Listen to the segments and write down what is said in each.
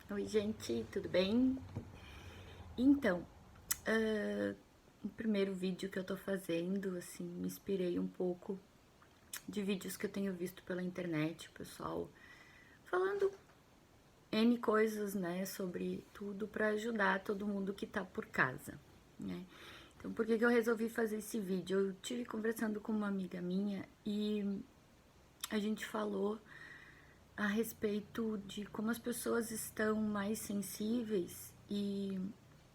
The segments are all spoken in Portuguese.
Oi, gente, tudo bem? Então, o primeiro vídeo que eu tô fazendo, assim, me inspirei um pouco de vídeos que eu tenho visto pela internet, pessoal falando N coisas, né, sobre tudo pra ajudar todo mundo que tá por casa, né? Então, por que que eu resolvi fazer esse vídeo? Eu tive conversando com uma amiga minha e a gente falou a respeito de como as pessoas estão mais sensíveis e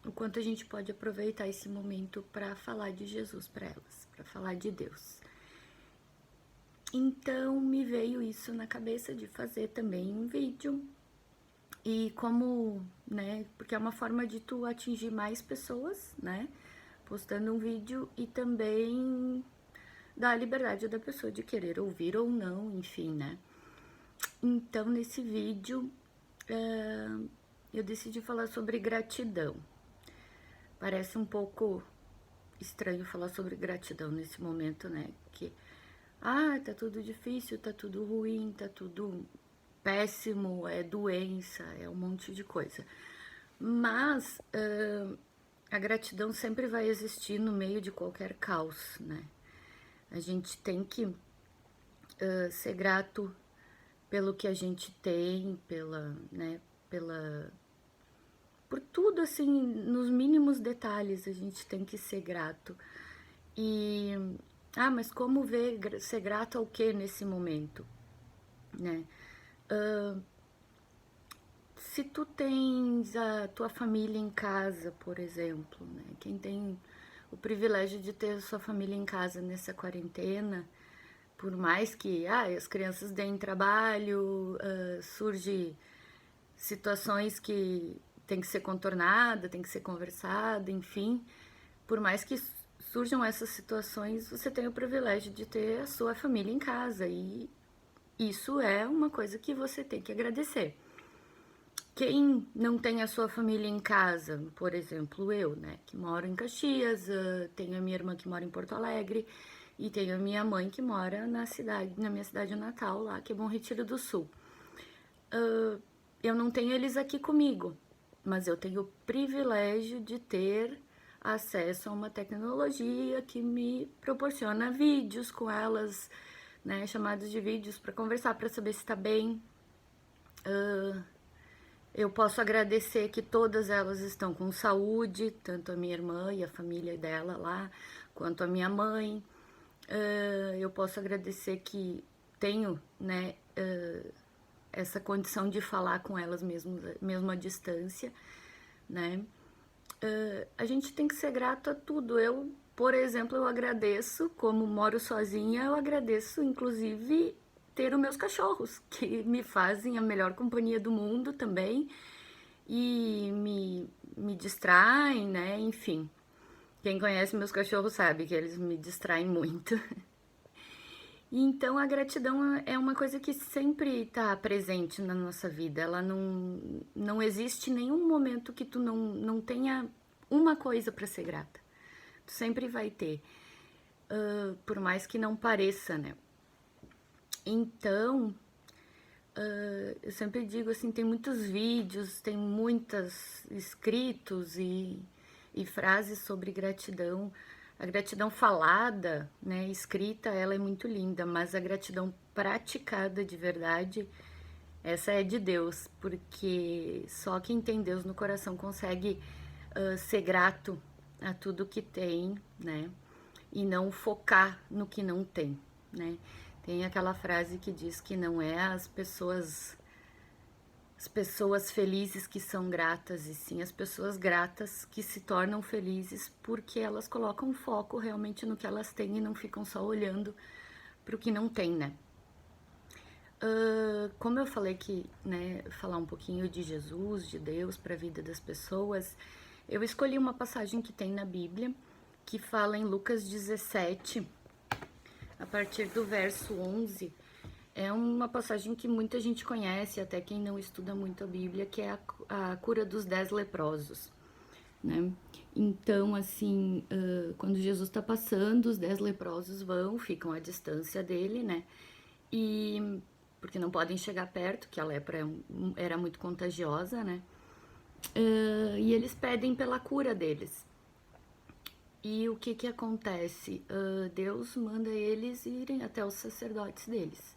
o quanto a gente pode aproveitar esse momento para falar de Jesus para elas, para falar de Deus. Então me veio isso na cabeça de fazer também um vídeo e como, né, porque é uma forma de tu atingir mais pessoas, né, postando um vídeo e também dar a liberdade da pessoa de querer ouvir ou não, enfim, né. Então, nesse vídeo, eu decidi falar sobre gratidão. Parece um pouco estranho falar sobre gratidão nesse momento, né? Que, tá tudo difícil, tá tudo ruim, tá tudo péssimo, é doença, é um monte de coisa. Mas a gratidão sempre vai existir no meio de qualquer caos, né? A gente tem que ser grato pelo que a gente tem, pela por tudo assim, nos mínimos detalhes a gente tem que ser grato. E mas como ser grato ao que nesse momento, né? Se tu tens a tua família em casa, por exemplo, né? Quem tem o privilégio de ter a sua família em casa nessa quarentena, por mais que as crianças deem trabalho, surge situações que tem que ser contornada, tem que ser conversada, enfim, por mais que surjam essas situações, você tem o privilégio de ter a sua família em casa e isso é uma coisa que você tem que agradecer. Quem não tem a sua família em casa, por exemplo, eu, né, que moro em Caxias, tenho a minha irmã que mora em Porto Alegre e tenho a minha mãe que mora na minha cidade natal, lá, que é Bom Retiro do Sul. Eu não tenho eles aqui comigo, mas eu tenho o privilégio de ter acesso a uma tecnologia que me proporciona vídeos com elas, né, chamadas de vídeos para conversar, para saber se está bem. Eu posso agradecer que todas elas estão com saúde, tanto a minha irmã e a família dela lá, quanto a minha mãe. Eu posso agradecer que tenho, né, essa condição de falar com elas mesmo à distância, né? A gente tem que ser grato a tudo. Eu, por exemplo, eu agradeço, como moro sozinha, eu agradeço, inclusive, ter os meus cachorros, que me fazem a melhor companhia do mundo também e me distraem, né? Enfim, quem conhece meus cachorros sabe que eles me distraem muito. Então a gratidão é uma coisa que sempre está presente na nossa vida. Ela não existe nenhum momento que tu não tenha uma coisa para ser grata. Tu sempre vai ter, por mais que não pareça, né? Então, eu sempre digo assim, tem muitos vídeos, tem muitos escritos e frases sobre gratidão. A gratidão falada, né, escrita, ela é muito linda, mas a gratidão praticada de verdade, essa é de Deus, porque só quem tem Deus no coração consegue ser grato a tudo que tem, né, e não focar no que não tem, né. Tem aquela frase que diz que não é as pessoas felizes que são gratas, e sim as pessoas gratas que se tornam felizes porque elas colocam foco realmente no que elas têm e não ficam só olhando para o que não tem, né? Como eu falei que, né, falar um pouquinho de Jesus, de Deus para a vida das pessoas, eu escolhi uma passagem que tem na Bíblia que fala em Lucas 17, a partir do verso 11. É uma passagem que muita gente conhece, até quem não estuda muito a Bíblia, que é a cura dos 10 leprosos, né? Então, assim, quando Jesus está passando, os 10 leprosos ficam à distância dele, né? E porque não podem chegar perto, que a lepra era muito contagiosa, né? E eles pedem pela cura deles. E o que acontece? Deus manda eles irem até os sacerdotes deles.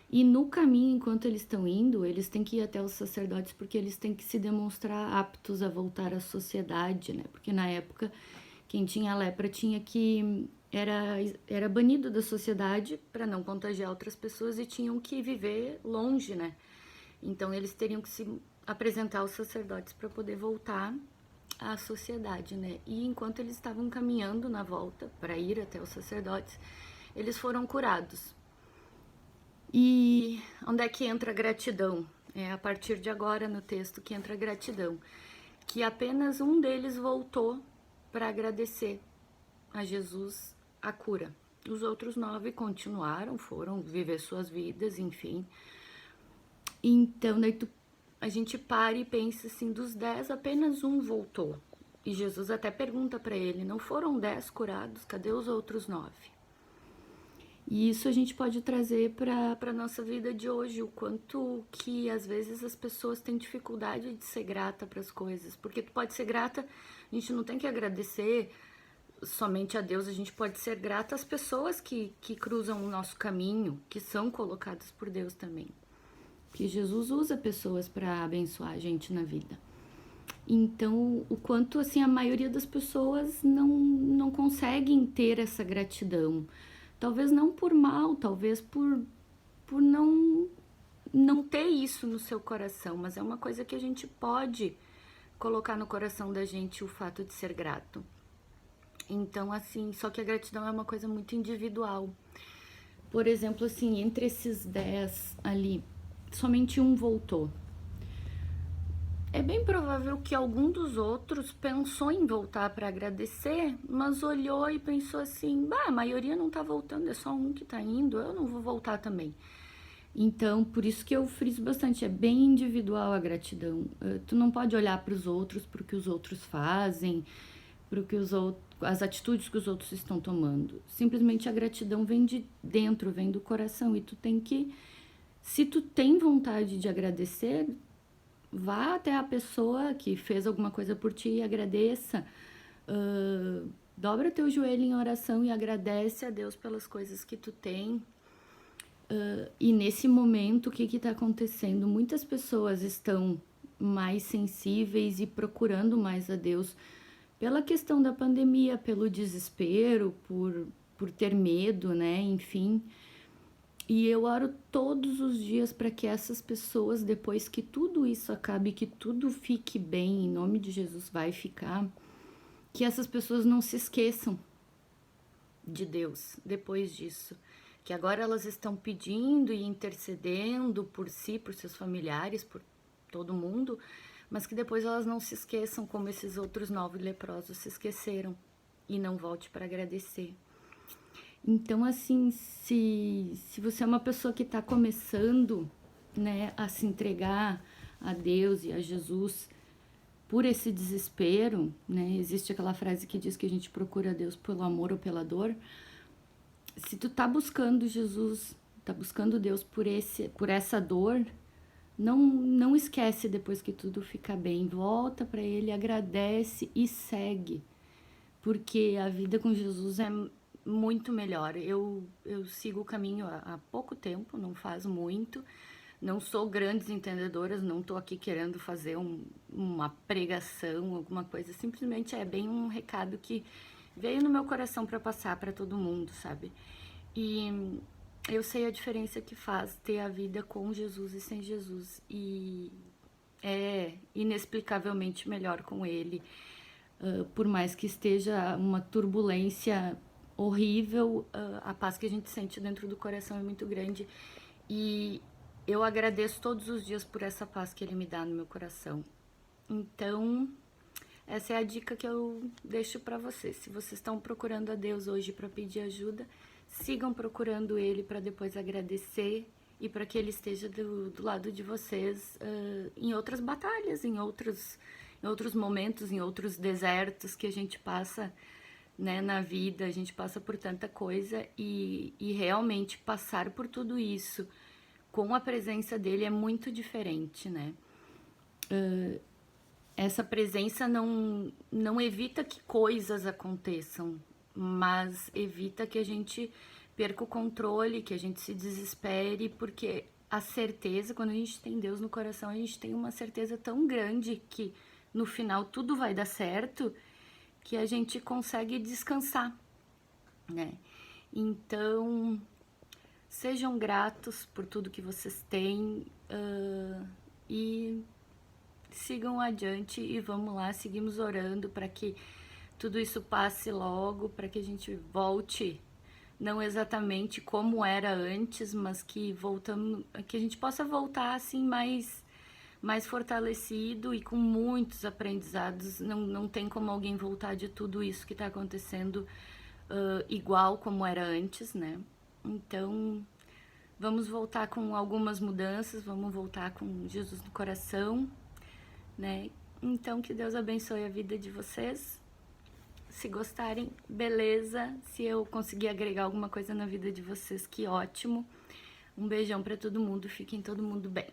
E no caminho, enquanto eles estão indo, eles têm que ir até os sacerdotes porque eles têm que se demonstrar aptos a voltar à sociedade, né? Porque na época, quem tinha lepra tinha que... Era banido da sociedade para não contagiar outras pessoas e tinham que viver longe, né? Então eles teriam que se apresentar aos sacerdotes para poder voltar à sociedade, né? E enquanto eles estavam caminhando na volta para ir até os sacerdotes, eles foram curados. E onde é que entra a gratidão? É a partir de agora no texto que entra a gratidão. Que apenas um deles voltou para agradecer a Jesus a cura. Os outros 9 continuaram, foram viver suas vidas, enfim. Então, daí a gente para e pensa assim, dos 10, apenas um voltou. E Jesus até pergunta para ele, não foram 10 curados? Cadê os outros 9? E isso a gente pode trazer para a nossa vida de hoje, o quanto que às vezes as pessoas têm dificuldade de ser grata para as coisas. Porque tu pode ser grata, a gente não tem que agradecer somente a Deus, a gente pode ser grata às pessoas que cruzam o nosso caminho, que são colocadas por Deus também. Porque Jesus usa pessoas para abençoar a gente na vida. Então, o quanto assim a maioria das pessoas não conseguem ter essa gratidão. Talvez não por mal, talvez por não ter isso no seu coração, mas é uma coisa que a gente pode colocar no coração da gente, o fato de ser grato. Então, assim, só que a gratidão é uma coisa muito individual. Por exemplo, assim, entre esses 10 ali, somente um voltou. É bem provável que algum dos outros pensou em voltar para agradecer, mas olhou e pensou assim, a maioria não tá voltando, é só um que tá indo, eu não vou voltar também. Então, por isso que eu friso bastante, é bem individual a gratidão. Tu não pode olhar para os outros, para o que os outros fazem, para o que as atitudes que os outros estão tomando. Simplesmente a gratidão vem de dentro, vem do coração, e tu tem que, se tu tem vontade de agradecer, vá até a pessoa que fez alguma coisa por ti e agradeça. Dobra teu joelho em oração e agradece a Deus pelas coisas que tu tem. E nesse momento, o que está acontecendo? Muitas pessoas estão mais sensíveis e procurando mais a Deus pela questão da pandemia, pelo desespero, por ter medo, né? Enfim. E eu oro todos os dias para que essas pessoas, depois que tudo isso acabe, que tudo fique bem, em nome de Jesus vai ficar, que essas pessoas não se esqueçam de Deus depois disso. Que agora elas estão pedindo e intercedendo por si, por seus familiares, por todo mundo, mas que depois elas não se esqueçam como esses outros 9 leprosos se esqueceram e não volte para agradecer. Então, assim, se você é uma pessoa que está começando, né, a se entregar a Deus e a Jesus por esse desespero, né, existe aquela frase que diz que a gente procura Deus pelo amor ou pela dor. Se tu tá buscando Jesus, tá buscando Deus por essa dor, não esquece depois que tudo ficar bem, volta para Ele, agradece e segue, porque a vida com Jesus é muito melhor. Eu sigo o caminho há pouco tempo, não faz muito, não sou grandes entendedoras, não tô aqui querendo fazer uma pregação, alguma coisa, simplesmente é bem um recado que veio no meu coração para passar para todo mundo, sabe? E eu sei a diferença que faz ter a vida com Jesus e sem Jesus, e é inexplicavelmente melhor com Ele. Por mais que esteja uma turbulência horrível, a paz que a gente sente dentro do coração é muito grande, e eu agradeço todos os dias por essa paz que Ele me dá no meu coração. Então, essa é a dica que eu deixo para vocês. Se vocês estão procurando a Deus hoje para pedir ajuda, sigam procurando Ele para depois agradecer e para que Ele esteja do lado de vocês em outras batalhas, em outros momentos, em outros desertos que a gente passa, né, na vida. A gente passa por tanta coisa e realmente passar por tudo isso com a presença dele é muito diferente, né? Essa presença não evita que coisas aconteçam, mas evita que a gente perca o controle, que a gente se desespere, porque a certeza, quando a gente tem Deus no coração, a gente tem uma certeza tão grande que no final tudo vai dar certo, que a gente consegue descansar, né? Então, sejam gratos por tudo que vocês têm e sigam adiante e vamos lá, seguimos orando para que tudo isso passe logo, para que a gente volte, não exatamente como era antes, mas que que a gente possa voltar assim mais fortalecido e com muitos aprendizados. Não tem como alguém voltar de tudo isso que está acontecendo igual como era antes, né? Então, vamos voltar com algumas mudanças, vamos voltar com Jesus no coração, né? Então, que Deus abençoe a vida de vocês. Se gostarem, beleza. Se eu conseguir agregar alguma coisa na vida de vocês, que ótimo. Um beijão pra todo mundo. Fiquem todo mundo bem.